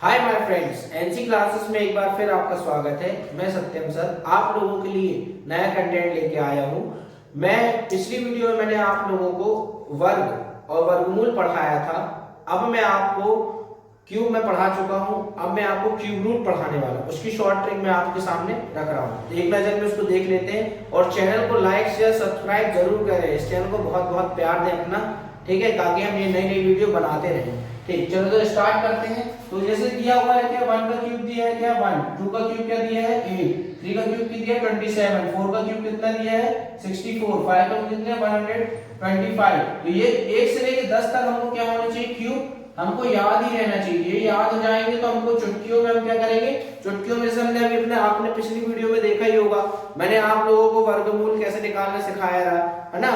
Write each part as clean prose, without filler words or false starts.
Hi my friends, NC classes में एक बार फिर आपका स्वागत है। मैं सत्यम सर आप लोगों के लिए नया कंटेंट लेके आया हूँ। मैं पिछली वीडियो में मैंने आप लोगों को वर्ग और वर्गमूल पढ़ाया था। अब मैं आपको क्यूब में पढ़ा चुका हूँ। अब मैं आपको क्यूब रूट पढ़ाने वाला हूँ। उसकी शॉर्ट ट्रिक मैं आपके सामने रख रहा हूँ। एक नजर में उसको देख लेते हैं और चैनल को लाइक शेयर सब्सक्राइब जरूर करें। इस चैनल को बहुत बहुत प्यार दें अपना, ठीक है, ताकि हम ये नई नई वीडियो बनाते रहें। ठीक, चलो तो स्टार्ट करते हैं। तो जैसे दिया हुआ है क्या, 1 का क्यूब दिया है क्या 1, 2 का क्यूब क्या दिया है 8, 3 का क्यूब कितना दिया है 27, 4 का क्यूब कितना दिया है 64, 5 का कितना है 125। तो ये 1 से लेके 10 तक हमको क्या होना चाहिए, क्यूब हमको याद ही रहना चाहिए। ये याद हो जाएंगे तो हमको चुटकियों में हम क्या करेंगे, चुटकियों में से हमने अभी अपने आपने पिछली वीडियो में देखा ही होगा। मैंने आप लोगों को वर्गमूल कैसे निकालना सिखाया रहा है ना।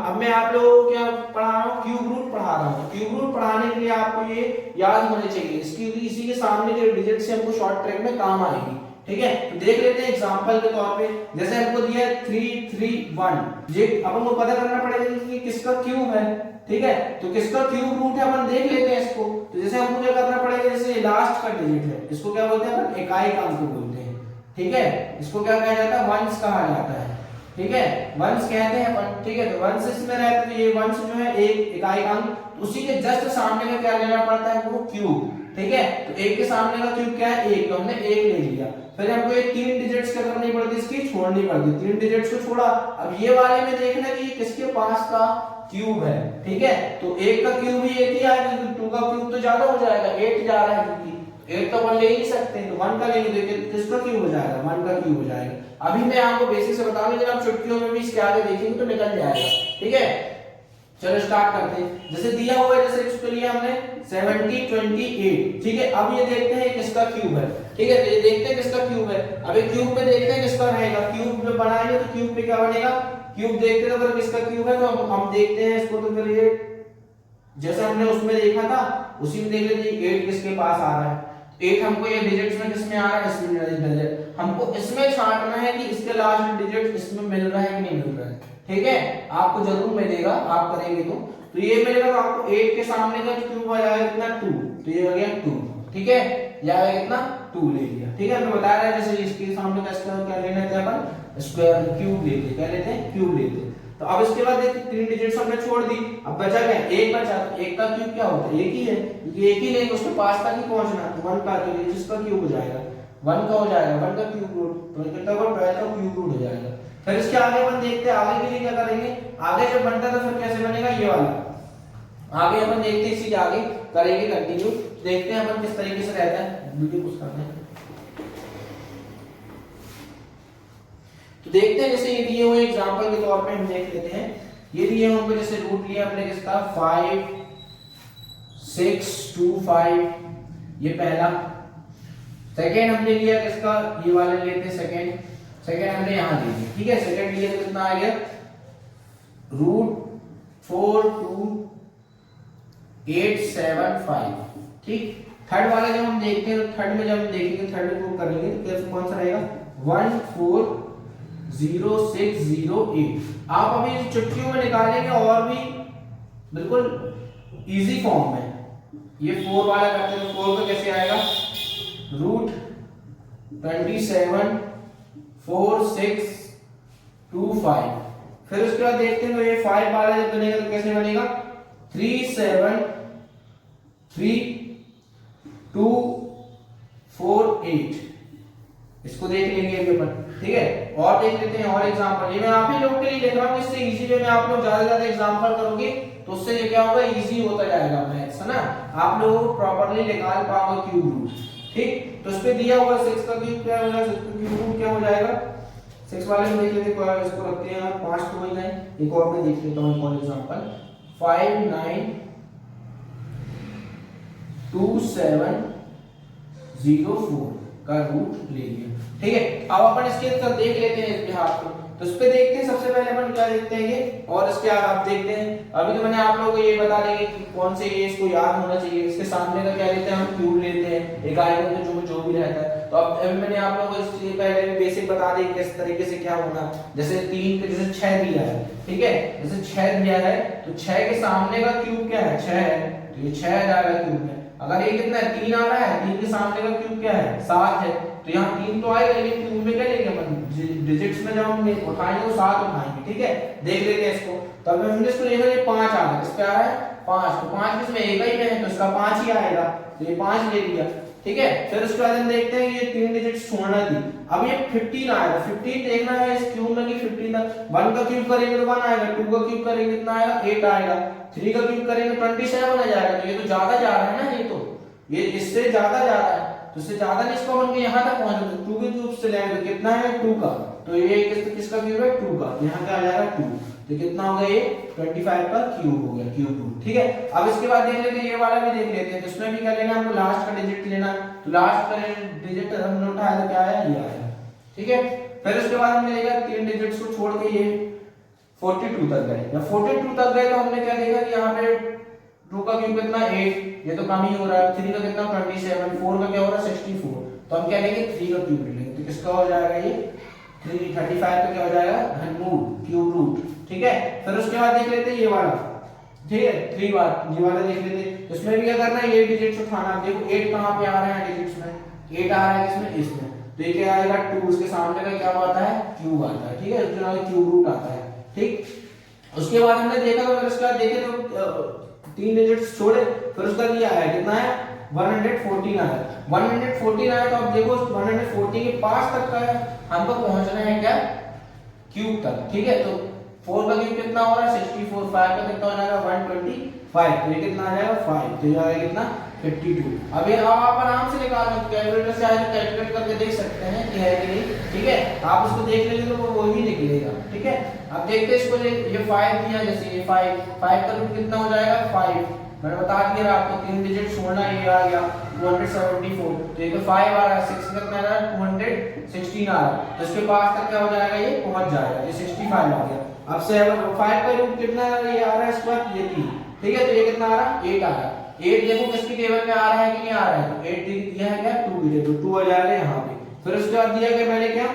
अब मैं आप लोगों को क्या पढ़ा रहा हूँ, क्यूब रूट पढ़ा रहा हूँ। क्यूब रूट पढ़ाने के लिए आपको ये याद होने चाहिए। इसकी इसी के सामने के डिजिट से हमको शॉर्ट ट्रिक में काम आएगी। ठीक है, तो देख लेते हैं एग्जांपल के तौर पे। जैसे हमको दिया है 3 3 1, ये अब हमको पता करना पड़ेगा कि किसका क्यूब है। ठीक है, तो किसका क्यूब रूट है अपन देख लेते हैं इसको। तो जैसे हमको क्या करना पड़ेगा, जैसे लास्ट का डिजिट है इसको क्या बोलते हैं अपन, इकाई अंक बोलते हैं। ठीक है, इसको क्या कहा जाता है, वंस कहा जाता है। ठीक है, वंस कहते हैं अपन। ठीक है, तो वंस इसमें रहता है, तो ये वंस जो है एक इकाई अंक, उसी के जस्ट सामने का क्या लेना पड़ता है, वो क्यूब। ठीक है, तो एक के सामने का क्यूब क्या है, एक, तो हमने एक ले लिया। फिर हमको ये 3 डिजिट्स क्या करनी पड़ती, इसकी छोड़नी पड़ती। 3 डिजिट्स को छोड़ा। अब ये वाले में देखना कि किसके पास का क्यूब है। ठीक है, तो एक का क्यूब ही एक ही आएगा, 2 का क्यूब तो ज्यादा हो जाएगा, 8 जा रहा है क्योंकि 8 तो अपन ले ही नहीं सकते, तो 1 का लेंगे तो किसका क्यूब हो जाएगा, 1 का क्यूब हो जाएगा। अभी मैं आपको बेसिक से बता दूं, जब आप चुटकियों में भी इसके आगे देखेंगे तो निकल जाएगा। ठीक है, चलो स्टार्ट करते हैं। जैसे दिया हुआ है, जैसे इसको लिया हमने 70 28। ठीक है, अब ये देखते हैं किसका क्यूब है। ठीक है, तो ये देखते हैं किसका क्यूब है। अभी क्यूब में देखते हैं किसका रहेगा। क्यूब में बनाएंगे तो क्यूब पे क्या बनेगा, क्यूब देखते हैं अगर किसका क्यूब है तो हम देखते हैं इसको। तो फिर ये जैसे हमने उसमें देखा था उसी में देख लेते हैं 8 किसके पास आ रहा है। 8 हमको ये डिजिट्स में किसमें आ रहा है, इसमें डिजिट हमको इसमें छांटना है कि इसके लास्ट डिजिट इसमें मिल रहा है कि नहीं मिल रहा है। ठीक है, आपको जरूर मिलेगा, आप करेंगे तो ये मिलेगा। तो आपको 8 के सामने का क्यूब आ जाएगा कितना 2, तो ये हो गया 2। ठीक है, या कितना 2 ले लिया। ठीक है, मैं बता रहा है जैसे इसके सामने का स्क्वायर क्या लेना है, अपन स्क्वायर क्यूब लेते हैं, क्या लेते हैं, क्यूब लेते हैं। तो अब इसके बाद देखिए 3 डिजिट्स हमने छोड़ दी, अब बचा क्या, एक बचा। तो एक का क्यूब क्या होता है, एक ही है, क्योंकि एक ही लेंगे उसके पास तक ही पहुंचना। तो 1 का, तो जिसका क्यूब हो जाएगा 1 का हो जाएगा, 1 का क्यूब रूट, तो कितना होगा 12 का क्यूब रूट हो जाएगा। फिर इसके आगे अपन देखते हैं, आगे के लिए क्या करेंगे। आगे जब बनता है तो फिर कैसे बनेगा, ये वाला आगे अपन देखते हैं, इसी के आगे करेंगे कंटिन्यू। देखते हैं अपन किस तरीके से रहता है, वीडियो कुछ करते हैं। तो देखते हैं, जैसे ये दिए हुए एग्जांपल के तौर पे हम देख लेते हैं। ये दिए होंगे, जैसे रूट लिया हमने किसका 5 6 2 5, ये पहला। सेकंड हमने लिया किसका, ये वाला लेते हैं सेकंड। सेकंड हमने यहां ले लिया। ठीक है, सेकंड लिया तो कितना आ गया, रूट 4 2 8 7 5। ठीक, थर्ड वाला जब हम देखते हैं, तो थर्ड में जब हम देखेंगे, थर्ड को करेंगे तो कैसे कौन सा रहेगा 1 4 0 6 0 8। आप अभी चुटकियों में निकालेंगे और भी बिल्कुल इजी फॉर्म में। ये 4 वाला करते हैं, 4 का कैसे आएगा, रूट 27 4 6 2 5। फिर उसके बाद देखते हैं, तो ये 5 वाला जब बनेगा तो कैसे बनेगा 3 7 3 2 4 8। इसको देख लेंगे अभी अपन। ठीक है, और देख लेते हैं और एग्जांपल। ये मैं आप ही लोगों के लिए लिख रहा हूं, इससे इजी वे में आप लोग ज्यादा ज्यादा एग्जांपल करोगे तो उससे ये क्या होगा, इजी होता जाएगा मैथ्स, है ना। आप लोगों को प्रॉपर्ली निकाल पाओगे क्यूब रूट। ठीक, तो इस पे दिया हुआ 6 का क्यूब क्या हो जाएगा, 6 का क्यूब रूट क्या हो जाएगा। 6 वाले में देख लेते हैं, इसको रखते हैं 5 तो वही है। एक और मैं देख लेता हूं फॉर एग्जांपल 5 9 2 7 0 4 का रूट ले लिया। ठीक है, अब अपन इसके अंदर देख लेते हैं इस बिहार को। तो इस पे देखते हैं, सबसे पहले अपन क्या देखते हैं ये, और इसके आगे आप देखते हैं। अभी तो मैंने आप लोगों को ये बता देंगे कि कौन से ये इसको याद होना चाहिए। इसके सामने का क्या लेते हैं, हम क्यूब लेते हैं, एक आएगा तो जो भी रहता है। तो अब मैंने आप लोगों को इससे पहले बेसिक बता दी किस तरीके से क्या होना। जैसे 3 के जैसे 6 दिया है। ठीक है, जैसे 6 दिया है तो 6 के सामने का क्यूब क्या है, 6 है, तो ये 6 आ जाएगा क्यूब में। अगर ये कितना है 3 आ रहा है, 3 के सामने का क्यूब क्या है 7 है, तो यहाँ 3 तो आएगा, लेकिन क्यूब में क्या लेंगे अपन डिजिट्स में जब हम उठाएंगे वो 7 उठाएंगे, ठीक है। देख लेते हैं इसको, तो अब हमने इसको देखा ये 5 आ रहा है, किस पे आ रहा है 5, तो 5 किसमें एक ही में है तो इसका 5 ही आएगा, तो ये 5 ले लिया, ठीक है। फिर उसके बाद हम देखते हैं ये 3 डिजिट छोड़ना थी, अब ये 15 आएगा, 15 देखना है इस क्यूब में कि 15 था, 1 का क्यूब करेंगे तो 1 आएगा, 2 का क्यूब करेंगे कितना आएगा 8 आएगा, 3 का क्यूब करेंगे 27 आ जाएगा, तो ये तो ज्यादा जा रहा है ना, ये इससे ज्यादा जा रहा है, तो इससे ज्यादा नहीं, इसको हम यहां तक पहुंचे तो 2 के क्यूब से लेंगे तो कितना है 2 का, तो ये किसका क्यूब है 2 का, तो यहां क्या आ जाएगा 2, तो कितना होगा ये 25 का क्यूब हो गया, क्यूब रूट, ठीक है। अब इसके बाद देख लेते हैं ये वाला भी देख लेते हैं, तो इसमें भी क्या लेना हमको लास्ट का डिजिट लेना, तो लास्ट का डिजिट हमने उठाया तो क्या आया ये आया, ठीक है। फिर उसके बाद हमने देखा 3 डिजिट्स को छोड़ के ये 42 तक गए, जब 42 तक गए तो हमने क्या देखा कि यहाँ पे 2 का क्यूब कितना 8, ये तो कम ही हो रहा है, 3 का कितना 27, 4 का क्या हो रहा है 64, तो हम क्या लेंगे 3 का क्यूब लेंगे, तो किसका हो जाएगा ये 35 का क्या हो जाएगा घनमूल क्यूब रूट, ठीक है। फिर उसके बाद देख लेते हैं ये वाला, ठीक है 3 बार ये वाला देख लेते हैं, इसमें भी क्या करना है ये डिजिट्स उठाना, देखो 8 कहां पे आ रहा है डिजिट्स में, 8 आ रहा है किसमें इसमें, तो ये क्या आएगा 2, उसके सामने का क्या आता है क्यूब आता है, ठीक है, उसके बाद क्यूब रूट आता है, ठीक। उसके बाद हमने देखा तो इसका देखे तो 3 डिजिट्स छोड़े, फिर उसका ये आया कितना है 114 आया, 114 आया, तो अब देखो 114 के पास तक का है, हमको पहुंचना है क्या क्यूब तक, ठीक है। तो 4 का क्यूब कितना हो रहा है 64, 5 का कितना हो जाएगा 125, तो ये कितना आ जाएगा 5, तो ये आएगा कितना 52। अब ये आप आराम से निकाल सकते हो, कैलकुलेटर से आए तो कैलकुलेट करके देख सकते हैं कि है कि नहीं, ठीक है। आप उसको देख लेंगे तो वो ही निकलेगा, ठीक है। अब देखते हैं इसको, ये 5 दिया, जैसे ये 5 का रूट कितना हो जाएगा 5, मैंने बता दिया आपको 3 डिजिट छोड़ना, ये आ गया 274, तो ये तो 5 आ रहा है, 6 कितना आ रहा है 216 आ रहा है, तो इसके पास तक क्या हो जाएगा ये पहुंच जाएगा, ये 65 आ गया। अब 5 का रूट कितना ये आ रहा है इस बार ये 3, ठीक है, तो ये कितना आ रहा है 8 आ रहा है, 8 देखो किसकी टेबल में आ रहा है कि नहीं आ रहा है, तो 8 दिया है क्या 2 की जगह, तो 2 आ जाएगा यहाँ पे। फिर उसके बाद दिया कि मैंने क्या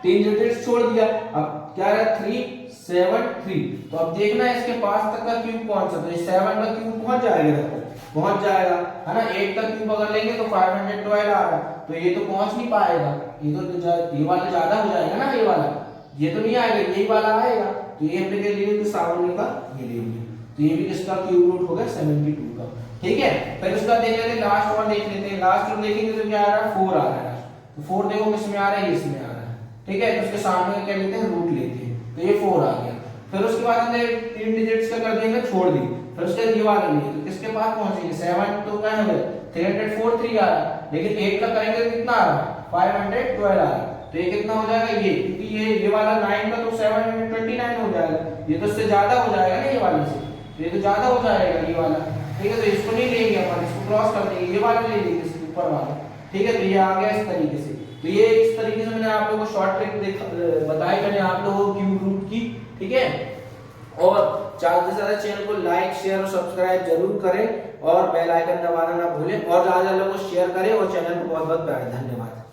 3 डिजिट्स छोड़ दिया, अब क्या रहा 3 7 3, तो अब देखना है इसके पास तक का क्यूब कौन सा, तो ये 7 का क्यूब पहुंच जाएगा, देखो पहुंच जाएगा है ना, 8 का क्यूब अगर लेंगे तो 512 आ रहा है, तो ये तो पहुंच नहीं पाएगा, ये वाला ज्यादा हो जाएगा ना, ये वाला ये तो नहीं आएगा, यही वाला आएगा, तो ये हमने क्या लिया तो 7 का ये ले लिया, तो ये भी किसका क्यूब रूट हो गया 72 का, ठीक है। फिर उसका देख लेते हैं लास्ट वन देख लेते हैं, लास्ट वन देखेंगे तो क्या आ रहा है 4 आ रहा है, तो 4 देखो किसमें आ रहा है इसमें आ रहा है, ठीक है, तो उसके सामने क्या लेते हैं रूट लेते हैं, तो ये 4 आ गया। फिर उसके बाद हमने 3 डिजिट्स का कर देंगे छोड़ दी, फिर उसके ये वाला लिए, तो किसके पास पहुंचेंगे 7 तो क्या है 343 आ रहा है, लेकिन 8 का करेंगे तो कितना आ रहा है 512 आ रहा है, तो ये कितना हो जाएगा ये, क्योंकि ये वाला 9 का तो 729 हो जाएगा, ये तो इससे ज्यादा हो जाएगा ना ये वाले से, तो ये तो ज्यादा हो जाएगा ये वाला, ठीक है, तो इसको नहीं लेंगे अपन, इसको क्रॉस कर देंगे, ये वाला ले लेंगे इसके ऊपर वाला, ठीक है, तो ये आ गया इस तरीके से। तो ये इस तरीके से मैंने आप लोगों को शॉर्ट ट्रिक बताई मैंने आप लोगों को क्यूब रूट की, ठीक है। और ज्यादा से ज्यादा चैनल को लाइक शेयर और सब्सक्राइब जरूर करें और बेल आइकन दबाना ना भूलें, और ज्यादा लोगों को शेयर करें और चैनल को बहुत बहुत प्यार, धन्यवाद।